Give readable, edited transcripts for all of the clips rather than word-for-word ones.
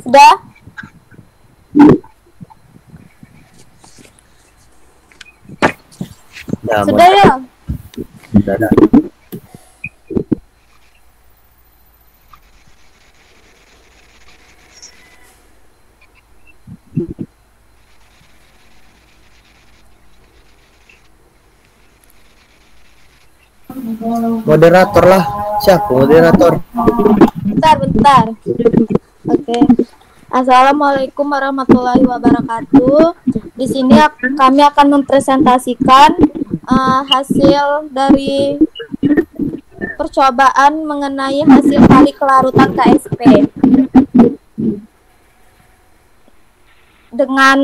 Sudah? Ya, Sudah ya? Sudah. Moderator lah. Siapa moderator? Bentar. Oke. Assalamualaikum warahmatullahi wabarakatuh. Di sini kami akan mempresentasikan hasil dari percobaan mengenai hasil kali kelarutan KSP. Dengan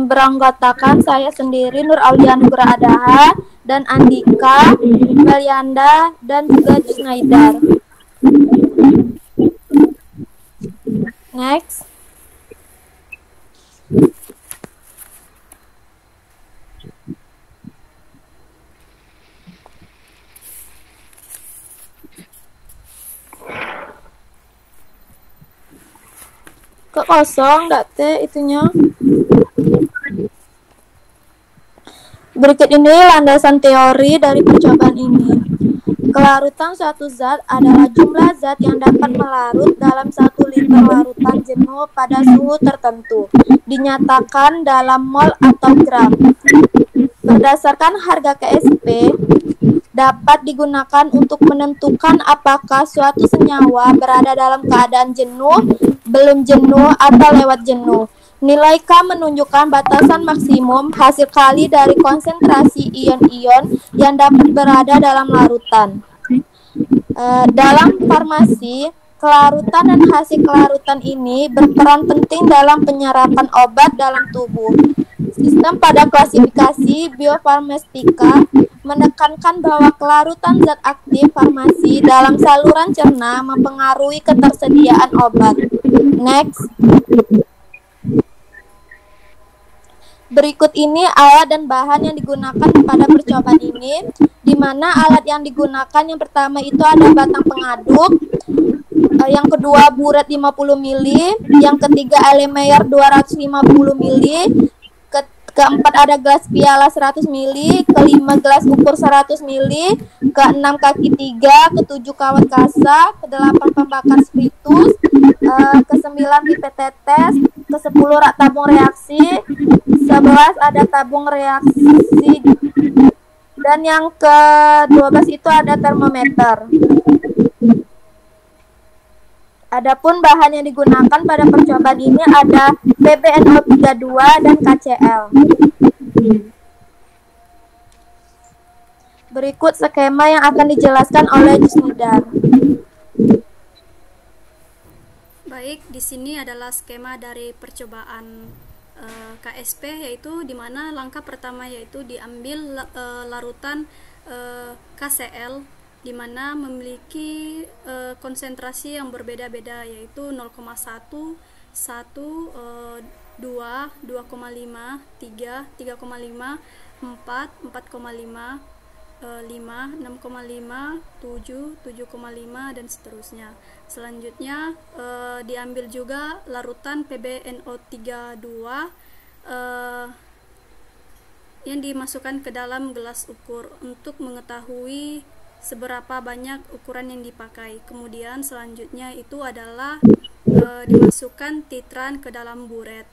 beranggotakan saya sendiri Nur Aulia Nugra Adaha dan Andika, Melianda, dan juga Jusnaidar. Next. Kok kosong, nggak teh itunya. Berikut ini landasan teori dari percobaan ini. Kelarutan suatu zat adalah jumlah zat yang dapat melarut dalam 1 liter larutan jenuh pada suhu tertentu, dinyatakan dalam mol atau gram. Berdasarkan harga KSP, dapat digunakan untuk menentukan apakah suatu senyawa berada dalam keadaan jenuh, belum jenuh, atau lewat jenuh. Nilai K menunjukkan batasan maksimum hasil kali dari konsentrasi ion-ion yang dapat berada dalam larutan. Dalam farmasi, kelarutan dan hasil kelarutan ini berperan penting dalam penyerapan obat dalam tubuh. Sistem pada klasifikasi biofarmastika menekankan bahwa kelarutan zat aktif farmasi dalam saluran cerna mempengaruhi ketersediaan obat. Next. Berikut ini alat dan bahan yang digunakan pada percobaan ini, di mana alat yang digunakan yang pertama itu ada batang pengaduk, yang kedua buret 50 ml, yang ketiga Erlenmeyer 250 ml, keempat ada gelas piala 100 ml, kelima gelas ukur 100 ml, keenam kaki 3, ketujuh kawat kasa, kedelapan pembakar spiritus, kesembilan pipet tetes, ke-10 rak tabung reaksi, 11 ada tabung reaksi, dan yang ke-12 itu ada termometer. Adapun bahan yang digunakan pada percobaan ini ada PbNO32 dan KCl. Berikut skema yang akan dijelaskan oleh Jusnaidar. Baik, di sini adalah skema dari percobaan KSP, yaitu di mana langkah pertama yaitu diambil larutan KCl, di mana memiliki konsentrasi yang berbeda-beda, yaitu 0,1, 1, 2, 2,5, 3, 3,5, 4, 4,5, 5, 6,5, 7, 7,5, dan seterusnya. Selanjutnya diambil juga larutan PbNO32 yang dimasukkan ke dalam gelas ukur untuk mengetahui seberapa banyak ukuran yang dipakai. Kemudian selanjutnya itu adalah dimasukkan titran ke dalam buret.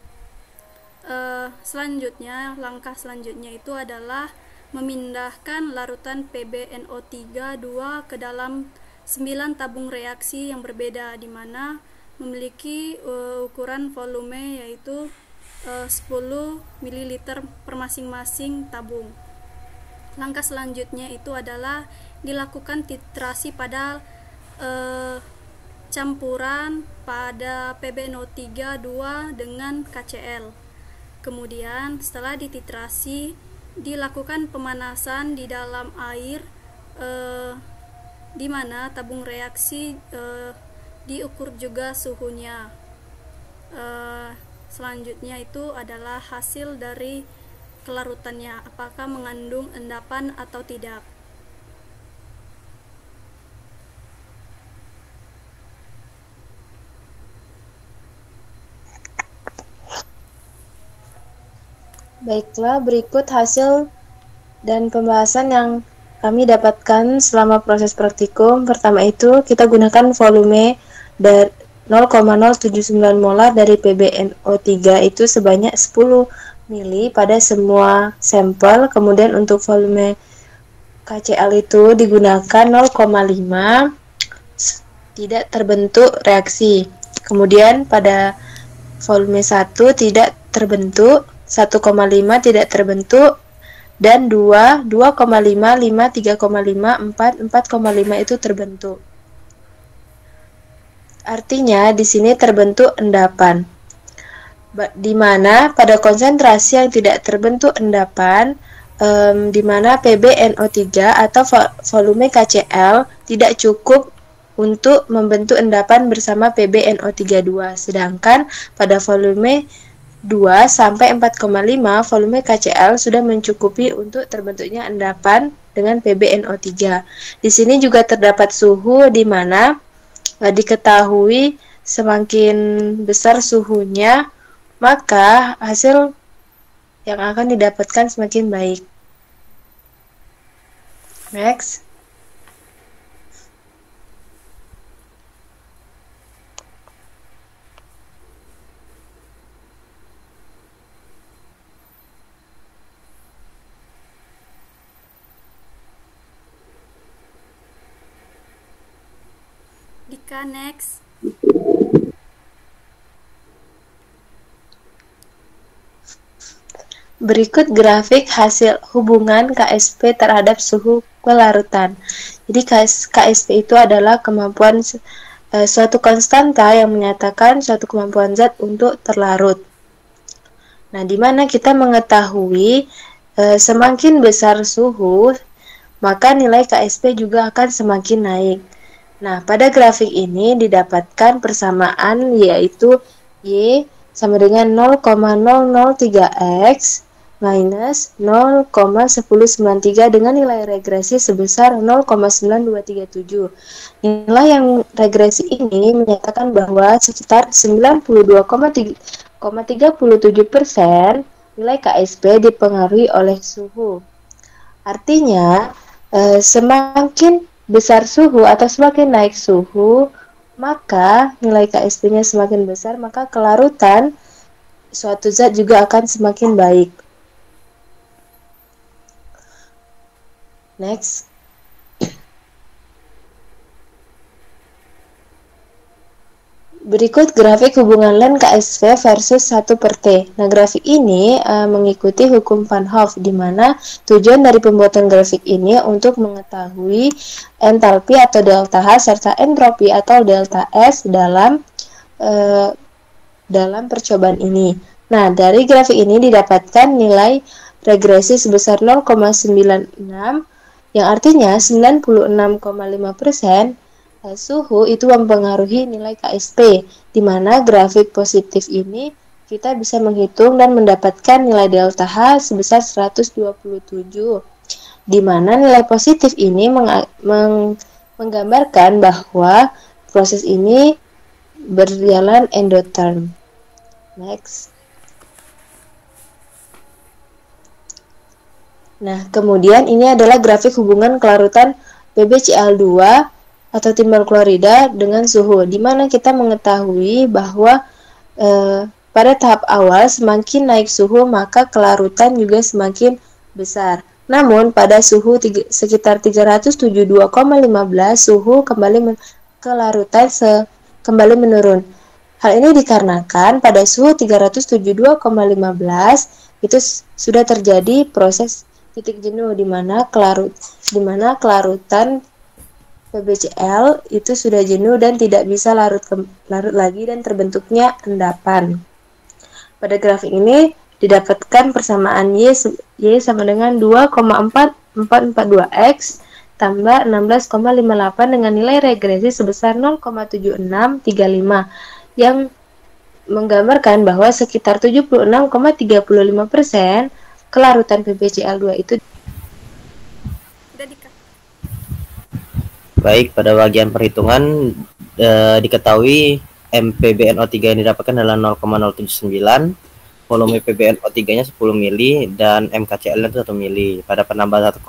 Langkah selanjutnya itu adalah memindahkan larutan PbNO32 ke dalam 9 tabung reaksi yang berbeda, di mana memiliki ukuran volume yaitu 10 ml per masing-masing tabung. Langkah selanjutnya itu adalah dilakukan titrasi pada campuran pada PbNO32 dengan KCl. Kemudian setelah dititrasi, dilakukan pemanasan di dalam air, di mana tabung reaksi diukur juga suhunya. Selanjutnya itu adalah hasil dari kelarutannya, apakah mengandung endapan atau tidak. Baiklah, berikut hasil dan pembahasan yang kami dapatkan selama proses praktikum. Pertama itu, kita gunakan volume dari 0,079 molar dari PbNO3 itu sebanyak 10 mili pada semua sampel. Kemudian untuk volume KCl itu digunakan 0,5, tidak terbentuk reaksi. Kemudian pada volume 1 tidak terbentuk, 1,5 tidak terbentuk, dan 2, 2,5, 5, 3,5, 4, 4,5 itu terbentuk. Artinya di sini terbentuk endapan. Di mana pada konsentrasi yang tidak terbentuk endapan, di mana PbNO3 atau volume KCl tidak cukup untuk membentuk endapan bersama PbNO32, sedangkan pada volume 2 sampai 4,5 volume KCl sudah mencukupi untuk terbentuknya endapan dengan PbNO3. Di sini juga terdapat suhu di mana diketahui semakin besar suhunya, maka hasil yang akan didapatkan semakin baik. Next. Dika, next. Berikut grafik hasil hubungan KSP terhadap suhu kelarutan. Jadi KSP itu adalah kemampuan suatu konstanta yang menyatakan suatu kemampuan zat untuk terlarut. Nah, di mana kita mengetahui semakin besar suhu, maka nilai KSP juga akan semakin naik. Nah, pada grafik ini didapatkan persamaan yaitu Y sama dengan 0,003X minus 0,1093 dengan nilai regresi sebesar 0,9237. Nilai yang regresi ini menyatakan bahwa sekitar 92,37% nilai KSP dipengaruhi oleh suhu. Artinya, semakin besar suhu atau semakin naik suhu, maka nilai KSP-nya semakin besar, maka kelarutan suatu zat juga akan semakin baik. Next. Berikut grafik hubungan Len KSP versus 1/T. Nah, grafik ini mengikuti hukum Van Hoff, di mana tujuan dari pembuatan grafik ini untuk mengetahui entalpi atau delta H serta entropi atau delta S dalam percobaan ini. Nah, dari grafik ini didapatkan nilai regresi sebesar 0,96, yang artinya 96,5% suhu itu mempengaruhi nilai KSP, di mana grafik positif ini kita bisa menghitung dan mendapatkan nilai delta H sebesar 127, di mana nilai positif ini menggambarkan bahwa proses ini berjalan endotherm. Next. Nah, kemudian ini adalah grafik hubungan kelarutan PbCl2 atau timbal klorida dengan suhu, di mana kita mengetahui bahwa pada tahap awal semakin naik suhu maka kelarutan juga semakin besar. Namun pada suhu sekitar 372,15 suhu kelarutan kembali menurun. Hal ini dikarenakan pada suhu 372,15 itu sudah terjadi proses titik jenuh, di mana kelarutan PbCl itu sudah jenuh dan tidak bisa larut lagi dan terbentuknya endapan. Pada grafik ini didapatkan persamaan Y sama dengan 2,4442X tambah 16,58 dengan nilai regresi sebesar 0,7635, yang menggambarkan bahwa sekitar 76,35% kelarutan PbCl2 itu. Baik, pada bagian perhitungan diketahui MPbNO3 yang didapatkan adalah 0,079 volume PbNO3-nya 10 mili dan MKCl itu 1 mili. Pada penambahan 1,5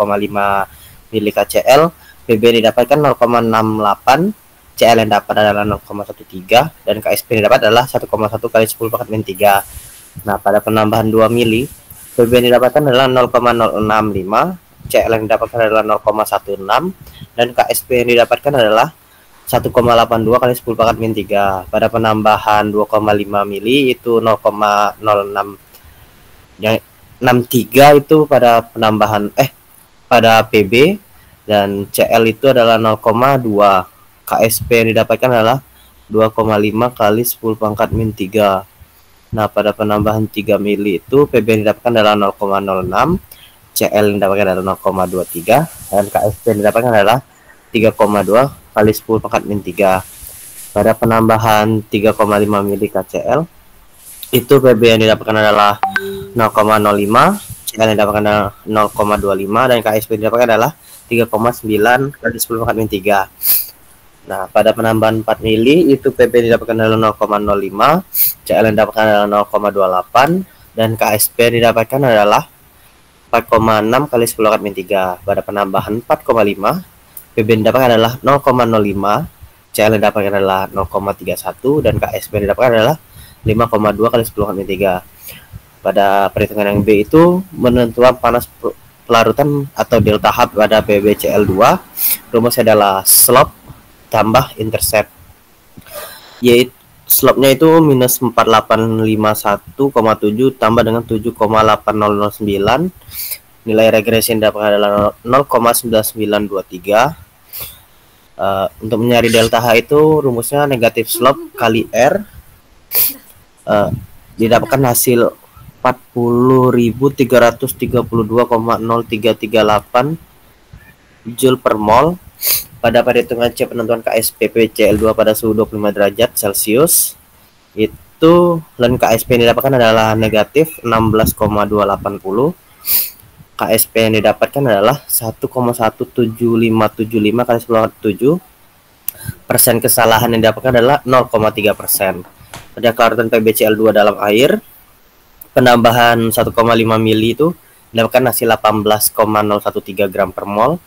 mili KCl, Pb yang didapatkan 0,68, Cl yang dapat adalah 0,13 dan KSP yang didapat adalah 1,1 kali 10 pangkat min 3. Nah, pada penambahan 2 mili, Pb yang didapatkan adalah 0,065, Cl yang didapatkan adalah 0,16 dan KSP yang didapatkan adalah 1,82 kali 10 pangkat min 3. Pada penambahan 2,5 mili itu 0,06. Yang 63 itu pada penambahan pada PB dan CL itu adalah 0,2. KSP yang didapatkan adalah 2,5 kali 10 pangkat min 3. Nah, pada penambahan 3 mili itu PB yang didapatkan adalah 0,06, CL yang didapatkan adalah 0,23 dan KSP yang didapatkan adalah 3,2 kali 10 pangkat min 3. Pada penambahan 3,5 mili KCl itu PB yang didapatkan adalah 0,05, CL yang didapatkan adalah 0,25 dan KSP yang didapatkan adalah 3,9 kali 10 pangkat min 3. Nah, pada penambahan 4 mili itu PB yang didapatkan adalah 0,05, CL yang didapatkan adalah 0,28 dan KSP yang didapatkan adalah 4,6 kali 10 pangkat min 3. Pada penambahan 4,5 PB yang didapatkan adalah 0,05, CL yang didapatkan adalah 0,31 dan KSP yang didapatkan adalah 5,2 kali 10 min 3. Pada perhitungan yang B itu penentuan panas pelarutan atau delta H pada PbCl2, rumusnya adalah slope tambah intercept, yaitu slope-nya itu minus 4851,7 tambah dengan 7,8009. Nilai regresi yang didapatkan adalah 0,9923. Untuk mencari delta H itu rumusnya negatif slope kali R. Didapatkan hasil 40.332,0338 Joule per mol. Pada perhitungan C penentuan KSP PbCl2 pada suhu 25 derajat Celcius itu dan KSP yang didapatkan adalah negatif 16,280. KSP yang didapatkan adalah 1,17575 kali 10⁷. Persen kesalahan yang didapatkan adalah 0,3%. Pada kelarutan PbCl2 dalam air, penambahan 1,5 mili itu mendapatkan hasil 18,013 gram per mol.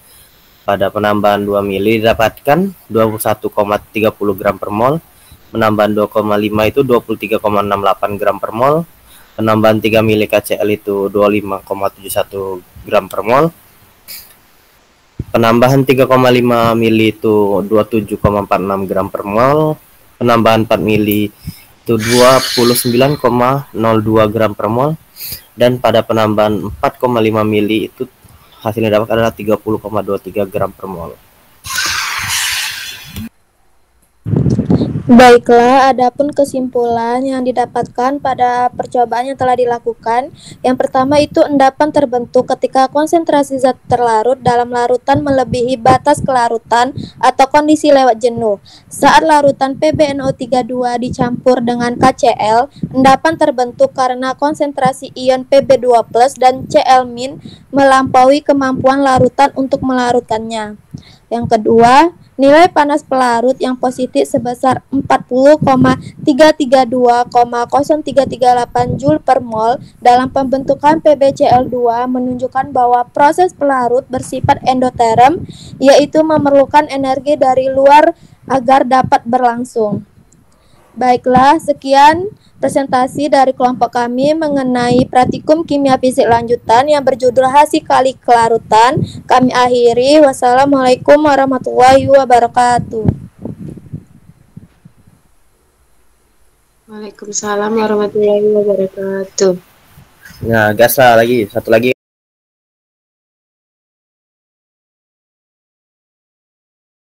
Pada penambahan 2 mili didapatkan 21,30 gram per mol. Penambahan 2,5 itu 23,68 gram per mol. Penambahan 3 mili KCl itu 25,71 gram per mol. Penambahan 3,5 mili itu 27,46 gram per mol. Penambahan 4 mili itu 29,02 gram per mol. Dan pada penambahan 4,5 mili itu hasilnya dapat adalah 30,23 gram per mol. Baiklah, adapun kesimpulan yang didapatkan pada percobaan yang telah dilakukan. Yang pertama itu endapan terbentuk ketika konsentrasi zat terlarut dalam larutan melebihi batas kelarutan atau kondisi lewat jenuh. Saat larutan PbNO32 dicampur dengan KCl, endapan terbentuk karena konsentrasi ion Pb2+ dan Cl- melampaui kemampuan larutan untuk melarutkannya. Yang kedua, nilai panas pelarut yang positif sebesar 40,332,0338 Joule per mol dalam pembentukan PbCl2 menunjukkan bahwa proses pelarut bersifat endoterm, yaitu memerlukan energi dari luar agar dapat berlangsung. Baiklah, sekian presentasi dari kelompok kami mengenai praktikum kimia fisik lanjutan yang berjudul hasil kali kelarutan. Kami akhiri. Wassalamualaikum warahmatullahi wabarakatuh. Waalaikumsalam warahmatullahi wabarakatuh. Nah, gas lagi, satu lagi